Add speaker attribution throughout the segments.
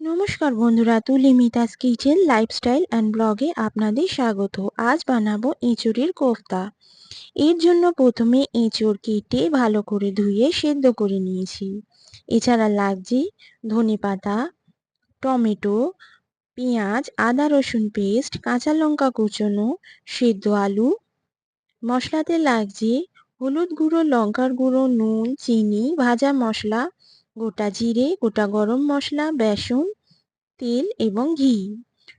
Speaker 1: নমস্কার বন্ধুরা, তুলি মিতাস কিচেন লাইফস্টাইল অ্যান্ড ব্লগে আপনাদের স্বাগত। আজ বানাবো এঁচোড়ের কোফতা। এর জন্য প্রথমে এঁচোড় কেটে ভালো করে ধুয়ে সেদ্ধ করে নিয়েছি। এছাড়া লাগছে ধনেপাতা, টমেটো, পেঁয়াজ, আদা রসুন পেস্ট, কাঁচা লঙ্কা কুচোনো, সেদ্ধ আলু। মশলাতে লাগছে হলুদ গুঁড়ো, লঙ্কার গুঁড়ো, নুন, চিনি, ভাজা মশলা, গোটা জিরে, গোটা গরম মশলা, বেসন, তেল এবং ঘি।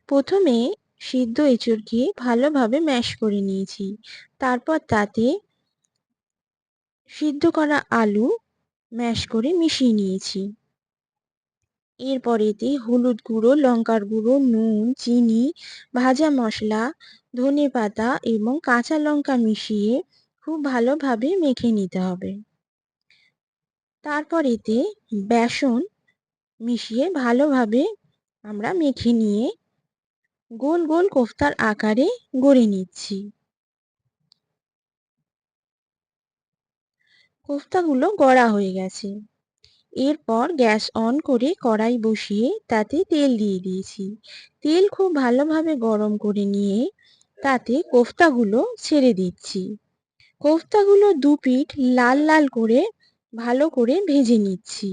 Speaker 1: প্রথমে সিদ্ধ এঁচোড়কে ভালোভাবে ম্যাশ করে নিয়েছি। তারপর তাতে সিদ্ধ করা আলু ম্যাশ করে মিশিয়ে নিয়েছি। এরপর এতে হলুদ গুঁড়ো, লঙ্কার গুঁড়ো, নুন, চিনি, ভাজা মশলা, ধনেপাতা এবং কাঁচা লঙ্কা মিশিয়ে খুব ভালোভাবে মেখে নিতে হবে। তারপর এতে বেসন মিশিয়ে ভালোভাবে আমরা মেখে নিয়ে গোল গোল কোফতার আকারে গড়ে নিচ্ছি। কোফতাগুলো গড়া হয়ে গেছে। এরপর গ্যাস অন করে কড়াই বসিয়ে তাতে তেল দিয়ে দিয়েছি। তেল খুব ভালোভাবে গরম করে নিয়ে তাতে কোফতাগুলো ছেড়ে দিচ্ছি। কোফতাগুলো দু পিঠ লাল লাল করে ভালো করে ভেজে নিচ্ছি।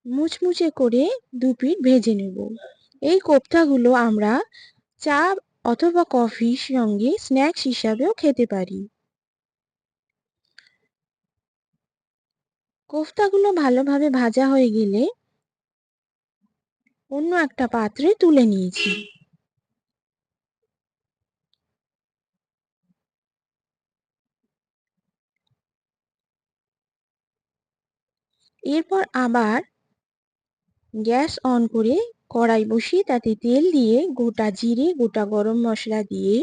Speaker 1: মুচমুচে করে দু পিঠ ভেজে নেব। এই কোফতাগুলো আমরা চা অথবা কফির সঙ্গে স্ন্যাক্স হিসাবেও খেতে পারি। কোফতাগুলো ভালোভাবে ভাজা হয়ে গেলে অন্য একটা পাত্রে তুলে নিয়েছি। এরপর আবার গ্যাস অন করে কড়াই বসিয়ে তাতে তেল দিয়ে গোটা জিরে, গোটা গরম মশলা দিয়ে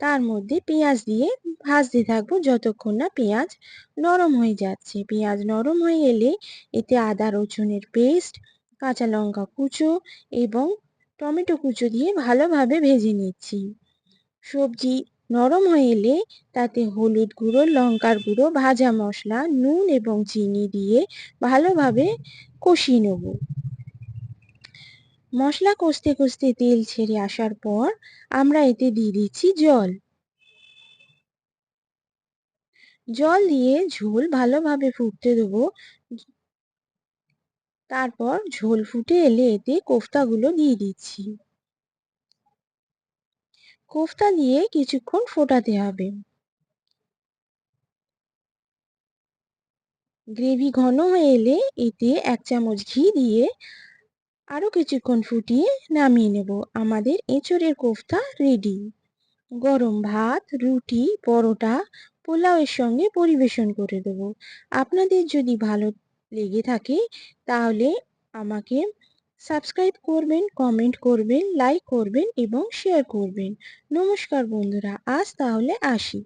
Speaker 1: তার মধ্যে পেঁয়াজ দিয়ে ভাজতে থাকবো যতক্ষণ না পেঁয়াজ নরম হয়ে যাচ্ছে। পেঁয়াজ নরম হয়ে এলে এতে আদা রসুনের পেস্ট, কাঁচা লঙ্কা কুচো এবং টমেটো কুচো দিয়ে ভালোভাবে ভেজে নিচ্ছি। সবজি নরম হয়ে এলে তাতে হলুদ গুঁড়ো, লঙ্কার গুঁড়ো, ভাজা মশলা, নুন এবং চিনি দিয়ে ভালোভাবে কষিয়ে নেব। মশলা কষতে কষতে তেল ছেড়ে আসার পর আমরা এতে দিয়ে দিচ্ছি জল। জল দিয়ে ঝোল ভালোভাবে ফুটতে দেবো। তারপর ঝোল ফুটে এলে এতে কোফতাগুলো দিয়ে দিচ্ছি। কোফতা দিয়ে কিছুক্ষণ ফোটাতে হবে। গ্রেভি ঘন হয়ে এলে এতে 1 চামচ ঘি দিয়ে আরো কিছুক্ষণ ফুটিয়ে নামিয়ে নেব। আমাদের এঁচোড়ের কোফতা রেডি। গরম ভাত, রুটি, পরোটা, পোলাওয়ের সঙ্গে পরিবেশন করে দেব। আপনাদের যদি ভালো লেগে থাকে তাহলে আমাকে সাবস্ক্রাইব করবেন, কমেন্ট করবেন, লাইক করবেন এবং শেয়ার করবেন। নমস্কার বন্ধুরা, আজ তাহলে আসি।